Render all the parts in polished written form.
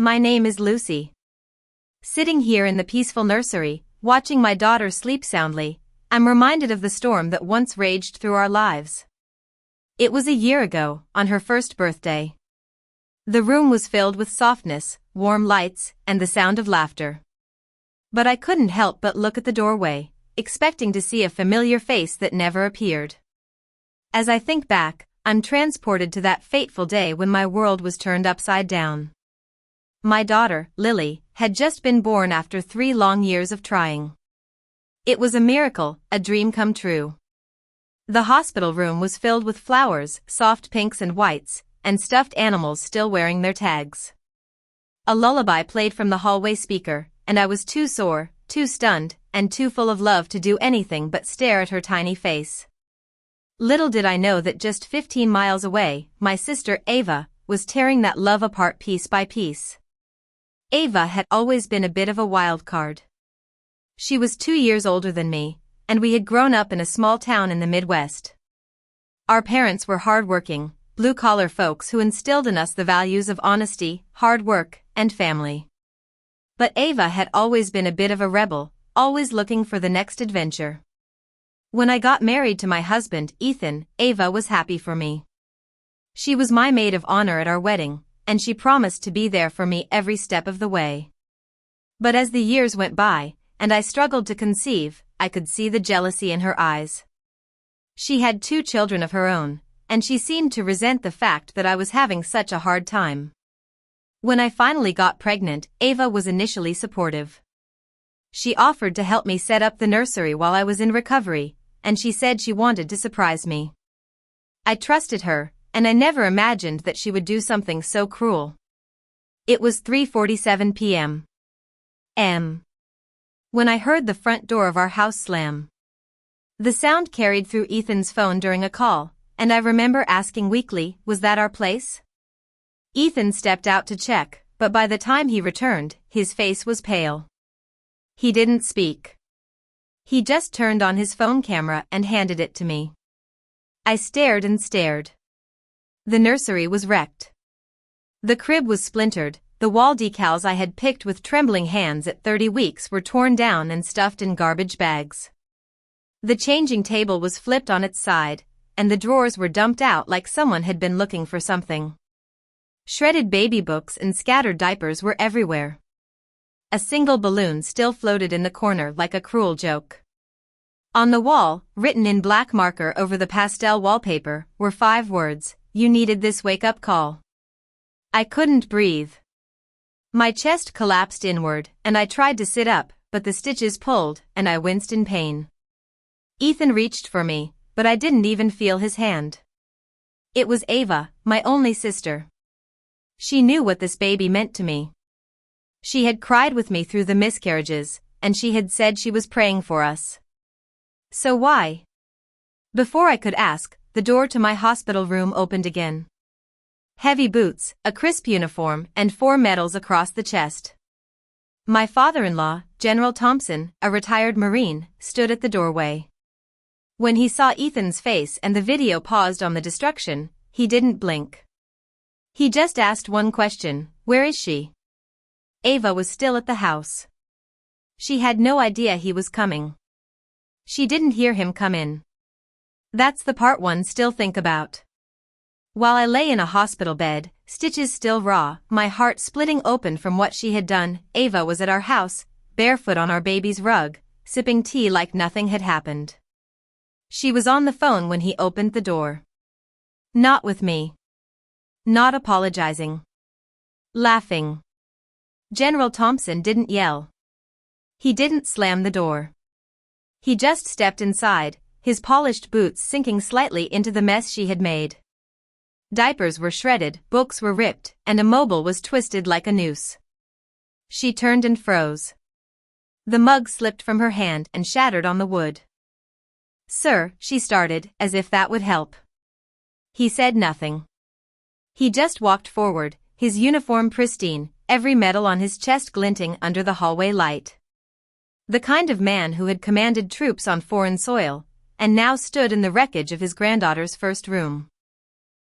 My name is Lucy. Sitting here in the peaceful nursery, watching my daughter sleep soundly, I'm reminded of the storm that once raged through our lives. It was a year ago, on her first birthday. The room was filled with softness, warm lights, and the sound of laughter. But I couldn't help but look at the doorway, expecting to see a familiar face that never appeared. As I think back, I'm transported to that fateful day when my world was turned upside down. My daughter, Lily, had just been born after 3 long years of trying. It was a miracle, a dream come true. The hospital room was filled with flowers, soft pinks and whites, and stuffed animals still wearing their tags. A lullaby played from the hallway speaker, and I was too sore, too stunned, and too full of love to do anything but stare at her tiny face. Little did I know that just 15 miles away, my sister Ava was tearing that love apart piece by piece. Ava had always been a bit of a wild card. She was 2 years older than me, and we had grown up in a small town in the Midwest. Our parents were hard-working, blue-collar folks who instilled in us the values of honesty, hard work, and family. But Ava had always been a bit of a rebel, always looking for the next adventure. When I got married to my husband, Ethan, Ava was happy for me. She was my maid of honor at our wedding, and she promised to be there for me every step of the way. But as the years went by, and I struggled to conceive, I could see the jealousy in her eyes. She had 2 children of her own, and she seemed to resent the fact that I was having such a hard time. When I finally got pregnant, Ava was initially supportive. She offered to help me set up the nursery while I was in recovery, and she said she wanted to surprise me. I trusted her, and I never imagined that she would do something so cruel. It was 3:47 p.m. When I heard the front door of our house slam. The sound carried through Ethan's phone during a call, and I remember asking weakly, "Was that our place?" Ethan stepped out to check, but by the time he returned, his face was pale. He didn't speak. He just turned on his phone camera and handed it to me. I stared and stared. The nursery was wrecked. The crib was splintered, the wall decals I had picked with trembling hands at 30 weeks were torn down and stuffed in garbage bags. The changing table was flipped on its side, and the drawers were dumped out like someone had been looking for something. Shredded baby books and scattered diapers were everywhere. A single balloon still floated in the corner like a cruel joke. On the wall, written in black marker over the pastel wallpaper, were 5 words: "You needed this wake-up call." I couldn't breathe. My chest collapsed inward, and I tried to sit up, but the stitches pulled, and I winced in pain. Ethan reached for me, but I didn't even feel his hand. It was Ava, my only sister. She knew what this baby meant to me. She had cried with me through the miscarriages, and she had said she was praying for us. So why? Before I could ask, the door to my hospital room opened again. Heavy boots, a crisp uniform, and 4 medals across the chest. My father-in-law, General Thompson, a retired Marine, stood at the doorway. When he saw Ethan's face and the video paused on the destruction, he didn't blink. He just asked one question: "Where is she?" Ava was still at the house. She had no idea he was coming. She didn't hear him come in. That's the part one still think about. While I lay in a hospital bed, stitches still raw, my heart splitting open from what she had done, Ava was at our house, barefoot on our baby's rug, sipping tea like nothing had happened. She was on the phone when he opened the door. Not with me. Not apologizing. Laughing. General Thompson didn't yell. He didn't slam the door. He just stepped inside, his polished boots sinking slightly into the mess she had made. Diapers were shredded, books were ripped, and a mobile was twisted like a noose. She turned and froze. The mug slipped from her hand and shattered on the wood. "Sir," she started, as if that would help. He said nothing. He just walked forward, his uniform pristine, every medal on his chest glinting under the hallway light. The kind of man who had commanded troops on foreign soil, and now stood in the wreckage of his granddaughter's first room.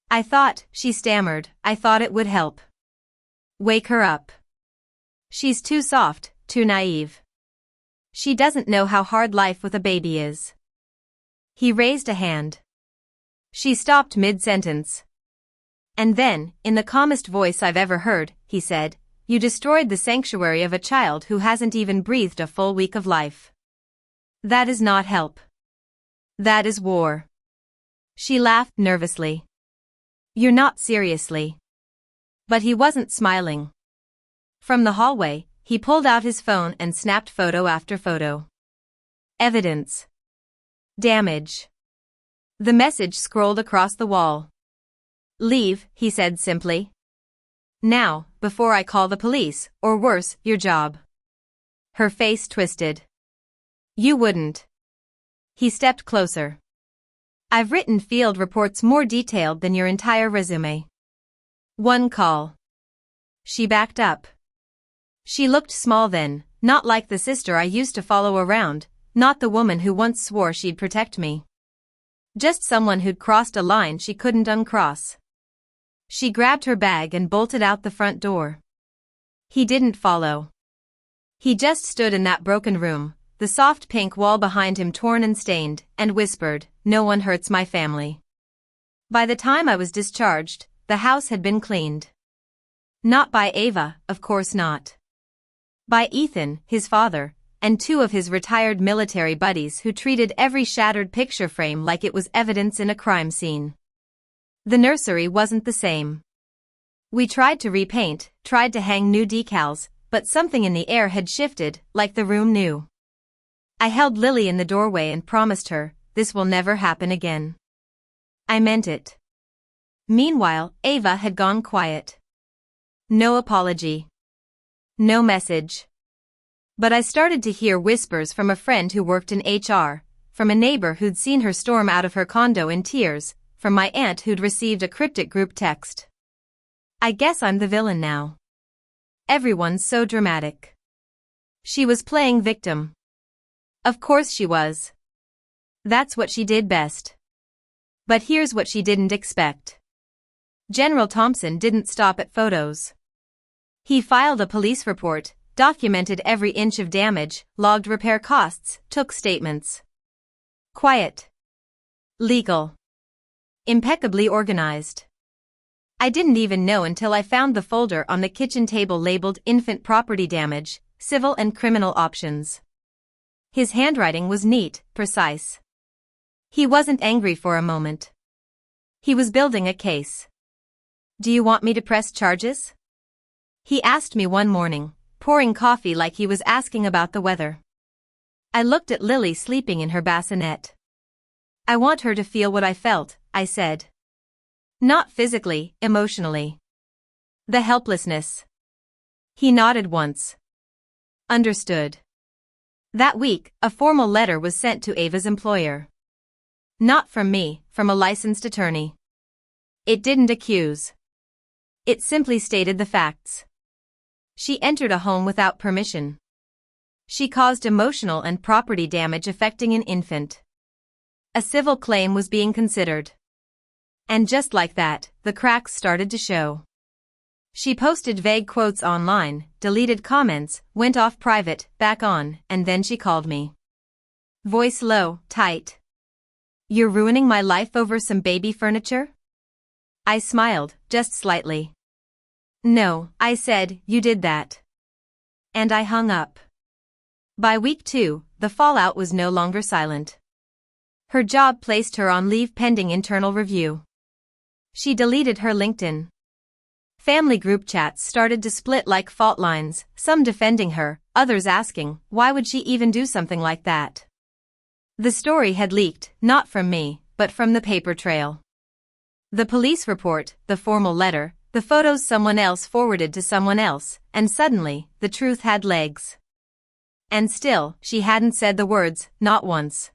"I thought," she stammered, "I thought it would help." "Wake her up." She's too soft, too naive. She doesn't know how hard life with a baby is. He raised a hand. She stopped mid-sentence. And then, in the calmest voice I've ever heard, he said, "You destroyed the sanctuary of a child who hasn't even breathed a full week of life. That is not help. That is war." She laughed nervously. "You're not seriously." But he wasn't smiling. From the hallway, he pulled out his phone and snapped photo after photo. Evidence. Damage. The message scrolled across the wall. "Leave," he said simply. "Now, before I call the police, or worse, your job." Her face twisted. "You wouldn't." He stepped closer. "I've written field reports more detailed than your entire resume. One call." She backed up. She looked small then, not like the sister I used to follow around, not the woman who once swore she'd protect me. Just someone who'd crossed a line she couldn't uncross. She grabbed her bag and bolted out the front door. He didn't follow. He just stood in that broken room, the soft pink wall behind him torn and stained, and whispered, "No one hurts my family." By the time I was discharged, the house had been cleaned. Not by Ava, of course not. By Ethan, his father, and two of his retired military buddies who treated every shattered picture frame like it was evidence in a crime scene. The nursery wasn't the same. We tried to repaint, tried to hang new decals, but something in the air had shifted, like the room knew. I held Lily in the doorway and promised her, "This will never happen again." I meant it. Meanwhile, Ava had gone quiet. No apology. No message. But I started to hear whispers from a friend who worked in HR, from a neighbor who'd seen her storm out of her condo in tears, from my aunt who'd received a cryptic group text. I guess I'm the villain now. Everyone's so dramatic. She was playing victim. Of course she was. That's what she did best. But here's what she didn't expect. General Thompson didn't stop at photos. He filed a police report, documented every inch of damage, logged repair costs, took statements. Quiet. Legal. Impeccably organized. I didn't even know until I found the folder on the kitchen table labeled Infant Property Damage, Civil and Criminal Options. His handwriting was neat, precise. He wasn't angry for a moment. He was building a case. "Do you want me to press charges?" He asked me one morning, pouring coffee like he was asking about the weather. I looked at Lily sleeping in her bassinet. "I want her to feel what I felt," I said. "Not physically, emotionally. The helplessness." He nodded once. Understood. That week, a formal letter was sent to Ava's employer. Not from me, from a licensed attorney. It didn't accuse. It simply stated the facts. She entered a home without permission. She caused emotional and property damage affecting an infant. A civil claim was being considered. And just like that, the cracks started to show. She posted vague quotes online, deleted comments, went off private, back on, and then she called me. Voice low, tight. "You're ruining my life over some baby furniture?" I smiled, just slightly. "No," I said, "you did that." And I hung up. By week 2, the fallout was no longer silent. Her job placed her on leave pending internal review. She deleted her LinkedIn. Family group chats started to split like fault lines, some defending her, others asking, why would she even do something like that? The story had leaked, not from me, but from the paper trail. The police report, the formal letter, the photos someone else forwarded to someone else, and suddenly, the truth had legs. And still, she hadn't said the words, not once.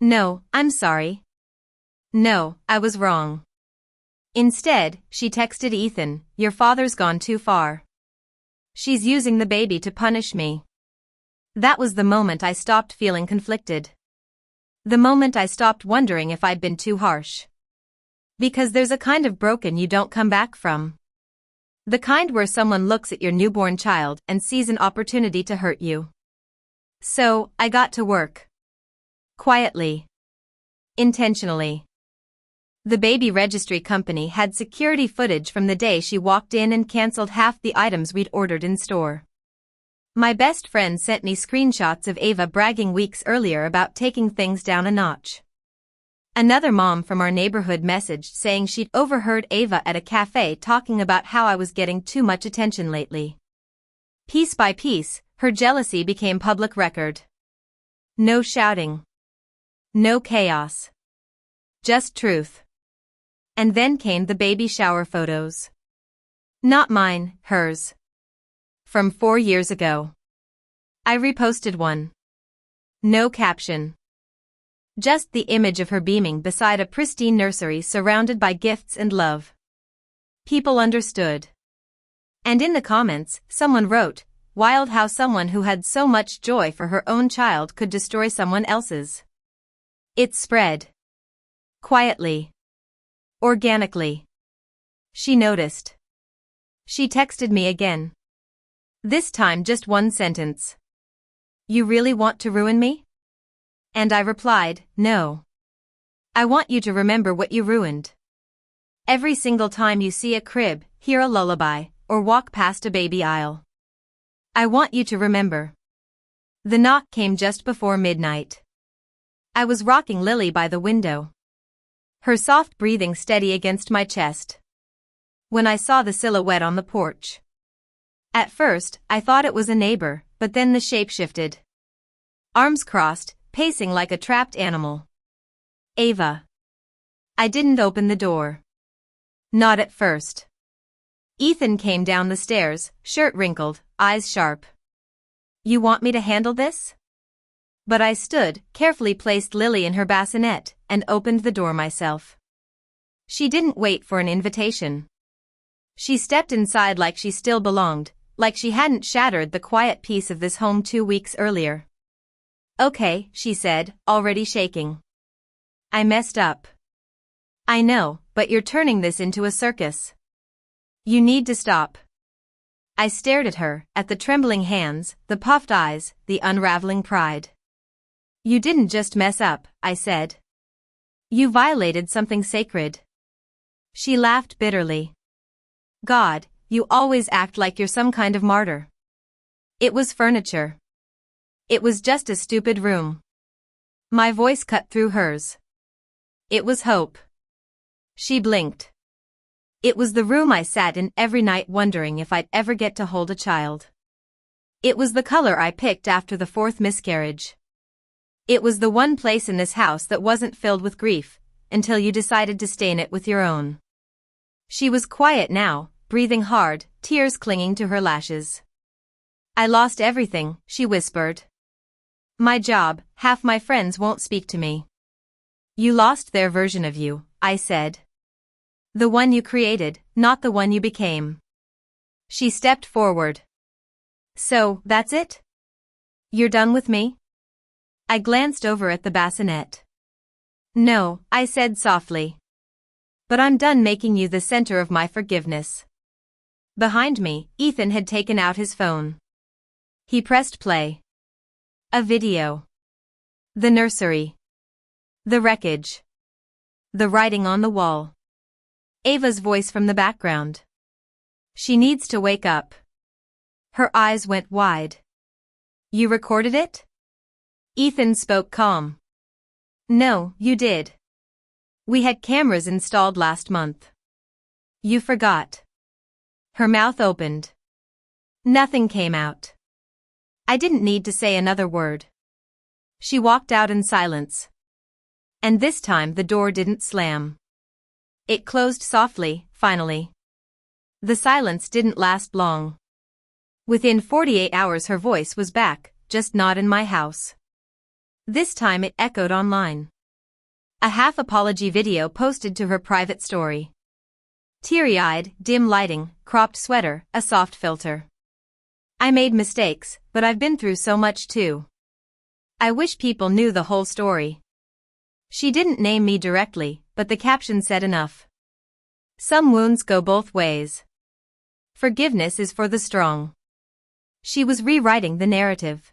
"No, I'm sorry. No, I was wrong." Instead, she texted Ethan, "Your father's gone too far. She's using the baby to punish me." That was the moment I stopped feeling conflicted. The moment I stopped wondering if I'd been too harsh. Because there's a kind of broken you don't come back from. The kind where someone looks at your newborn child and sees an opportunity to hurt you. So, I got to work. Quietly. Intentionally. The baby registry company had security footage from the day she walked in and canceled half the items we'd ordered in store. My best friend sent me screenshots of Ava bragging weeks earlier about taking things down a notch. Another mom from our neighborhood messaged saying she'd overheard Ava at a cafe talking about how I was getting too much attention lately. Piece by piece, her jealousy became public record. No shouting. No chaos. Just truth. And then came the baby shower photos. Not mine, hers. From 4 years ago. I reposted one. No caption. Just the image of her beaming beside a pristine nursery surrounded by gifts and love. People understood. And in the comments, someone wrote, "Wild how someone who had so much joy for her own child could destroy someone else's." It spread. Quietly. Organically. She noticed. She texted me again. This time just one sentence. "You really want to ruin me?" And I replied, "No. I want you to remember what you ruined. Every single time you see a crib, hear a lullaby, or walk past a baby aisle. I want you to remember." The knock came just before midnight. I was rocking Lily by the window. Her soft breathing steady against my chest. When I saw the silhouette on the porch. At first, I thought it was a neighbor, but then the shape shifted. Arms crossed, pacing like a trapped animal. Ava. I didn't open the door. Not at first. Ethan came down the stairs, shirt wrinkled, eyes sharp. "You want me to handle this?" But I stood, carefully placed Lily in her bassinet, and opened the door myself. She didn't wait for an invitation. She stepped inside like she still belonged, like she hadn't shattered the quiet peace of this home 2 weeks earlier. "Okay," she said, already shaking. "I messed up." "I know, but you're turning this into a circus. You need to stop." I stared at her, at the trembling hands, the puffed eyes, the unraveling pride. "You didn't just mess up," I said. "You violated something sacred." She laughed bitterly. "God, you always act like you're some kind of martyr." It was furniture. It was just a stupid room. My voice cut through hers. It was hope. She blinked. It was the room I sat in every night wondering if I'd ever get to hold a child. It was the color I picked after the 4th miscarriage. It was the one place in this house that wasn't filled with grief, until you decided to stain it with your own. She was quiet now, breathing hard, tears clinging to her lashes. "I lost everything," she whispered. "My job, half my friends won't speak to me." "You lost their version of you," I said. "The one you created, not the one you became." She stepped forward. "So, that's it? You're done with me?" I glanced over at the bassinet. "No," I said softly. "But I'm done making you the center of my forgiveness." Behind me, Ethan had taken out his phone. He pressed play. A video. The nursery. The wreckage. The writing on the wall. Ava's voice from the background. "She needs to wake up." Her eyes went wide. "You recorded it?" Ethan spoke calm. "No, you did. We had cameras installed last month. You forgot." Her mouth opened. Nothing came out. I didn't need to say another word. She walked out in silence. And this time the door didn't slam. It closed softly, finally. The silence didn't last long. Within 48 hours her voice was back, just not in my house. This time it echoed online. A half-apology video posted to her private story. Teary-eyed, dim lighting, cropped sweater, a soft filter. "I made mistakes, but I've been through so much too. I wish people knew the whole story." She didn't name me directly, but the caption said enough. Some wounds go both ways. Forgiveness is for the strong. She was rewriting the narrative.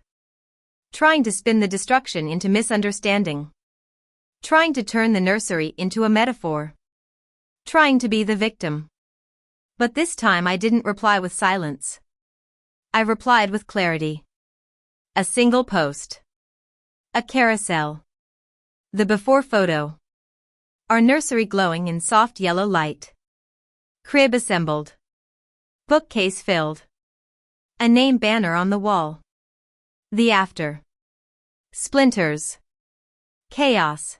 Trying to spin the destruction into misunderstanding. Trying to turn the nursery into a metaphor. Trying to be the victim. But this time I didn't reply with silence. I replied with clarity. A single post. A carousel. The before photo. Our nursery glowing in soft yellow light. Crib assembled. Bookcase filled. A name banner on the wall. The after. Splinters. Chaos.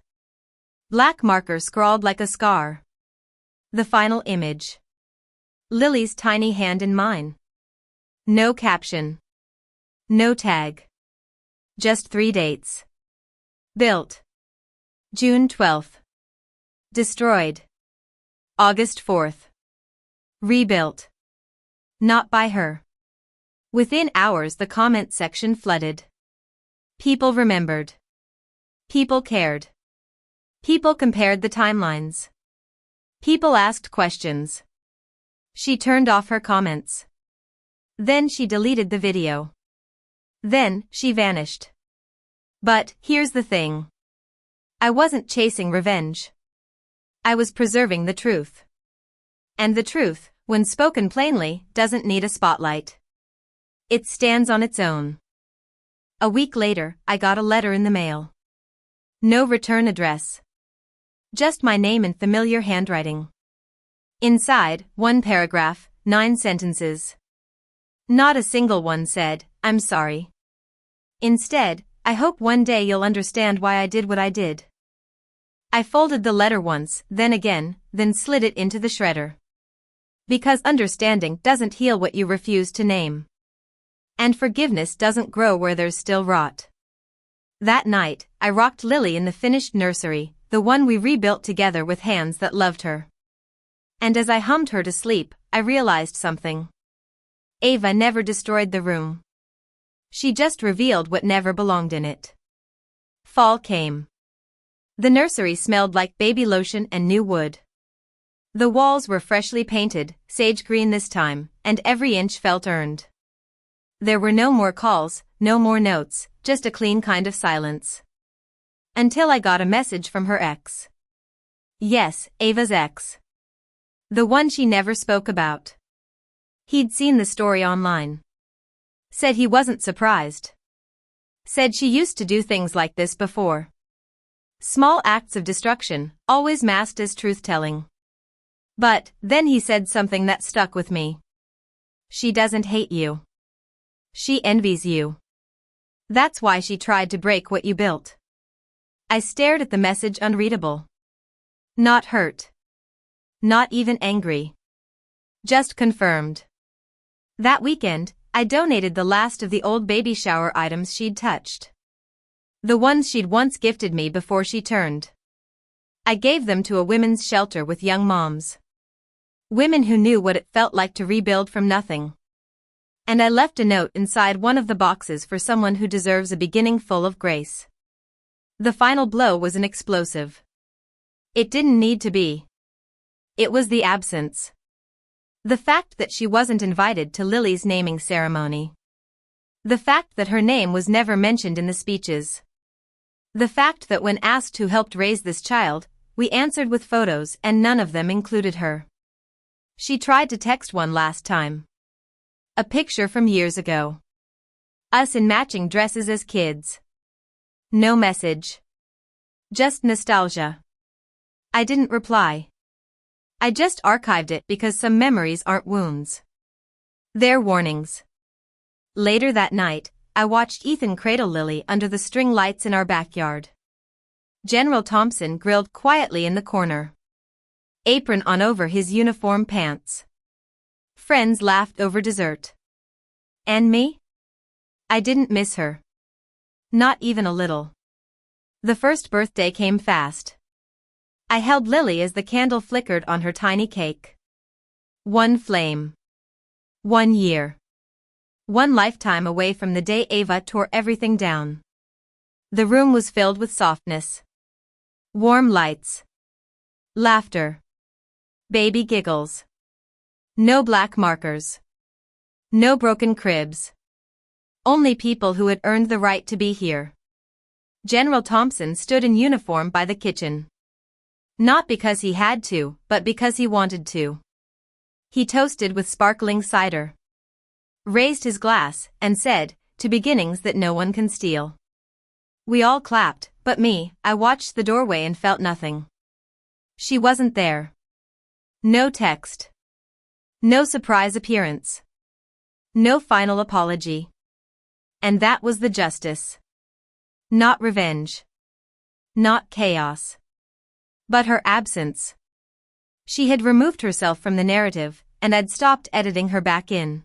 Black marker scrawled like a scar. The final image. Lily's tiny hand in mine. No caption. No tag. Just 3 dates. Built. June 12th. Destroyed. August 4th. Rebuilt. Not by her. Within hours the comment section flooded. People remembered. People cared. People compared the timelines. People asked questions. She turned off her comments. Then she deleted the video. Then she vanished. But here's the thing. I wasn't chasing revenge. I was preserving the truth. And the truth, when spoken plainly, doesn't need a spotlight. It stands on its own. A week later, I got a letter in the mail. No return address. Just my name in familiar handwriting. Inside, 1 paragraph, 9 sentences. Not a single one said, "I'm sorry." Instead, "I hope one day you'll understand why I did what I did." I folded the letter once, then again, then slid it into the shredder. Because understanding doesn't heal what you refuse to name. And forgiveness doesn't grow where there's still rot. That night, I rocked Lily in the finished nursery, the one we rebuilt together with hands that loved her. And as I hummed her to sleep, I realized something. Ava never destroyed the room. She just revealed what never belonged in it. Fall came. The nursery smelled like baby lotion and new wood. The walls were freshly painted, sage green this time, and every inch felt earned. There were no more calls, no more notes, just a clean kind of silence. Until I got a message from her ex. Yes, Ava's ex. The one she never spoke about. He'd seen the story online. Said he wasn't surprised. Said she used to do things like this before. Small acts of destruction, always masked as truth-telling. But, then he said something that stuck with me. She doesn't hate you. She envies you. That's why she tried to break what you built. I stared at the message unreadable. Not hurt. Not even angry. Just confirmed. That weekend, I donated the last of the old baby shower items she'd touched. The ones she'd once gifted me before she turned. I gave them to a women's shelter with young moms. Women who knew what it felt like to rebuild from nothing. And I left a note inside one of the boxes for someone who deserves a beginning full of grace. The final blow was an explosive. It didn't need to be. It was the absence. The fact that she wasn't invited to Lily's naming ceremony. The fact that her name was never mentioned in the speeches. The fact that when asked who helped raise this child, we answered with photos and none of them included her. She tried to text one last time. A picture from years ago. Us in matching dresses as kids. No message. Just nostalgia. I didn't reply. I just archived it because some memories aren't wounds. They're warnings. Later that night, I watched Ethan cradle Lily under the string lights in our backyard. General Thompson grilled quietly in the corner. Apron on over his uniform pants. Friends laughed over dessert. And me? I didn't miss her. Not even a little. The first birthday came fast. I held Lily as the candle flickered on her tiny cake. 1 flame. 1 year. 1 lifetime away from the day Ava tore everything down. The room was filled with softness. Warm lights. Laughter. Baby giggles. No black markers. No broken cribs. Only people who had earned the right to be here. General Thompson stood in uniform by the kitchen. Not because he had to, but because he wanted to. He toasted with sparkling cider, raised his glass, and said, "To beginnings that no one can steal." We all clapped, but me, I watched the doorway and felt nothing. She wasn't there. No text. No surprise appearance. No final apology. And that was the justice. Not revenge. Not chaos. But her absence. She had removed herself from the narrative, and I'd stopped editing her back in.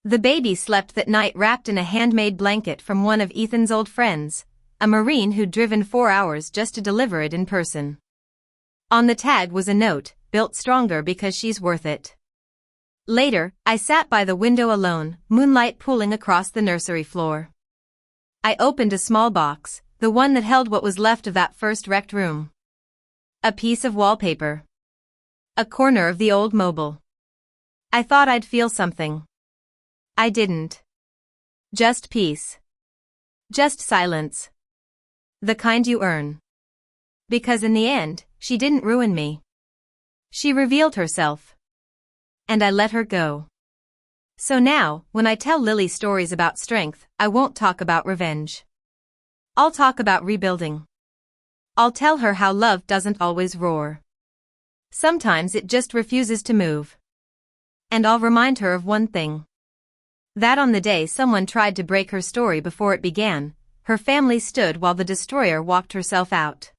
The baby slept that night wrapped in a handmade blanket from one of Ethan's old friends, a Marine who'd driven 4 hours just to deliver it in person. On the tag was a note, "Built stronger because she's worth it." Later, I sat by the window alone, moonlight pooling across the nursery floor. I opened a small box, the one that held what was left of that first wrecked room. A piece of wallpaper. A corner of the old mobile. I thought I'd feel something. I didn't. Just peace. Just silence. The kind you earn. Because in the end, she didn't ruin me. She revealed herself. And I let her go. So now, when I tell Lily stories about strength, I won't talk about revenge. I'll talk about rebuilding. I'll tell her how love doesn't always roar. Sometimes it just refuses to move. And I'll remind her of one thing. That on the day someone tried to break her story before it began, her family stood while the destroyer walked herself out.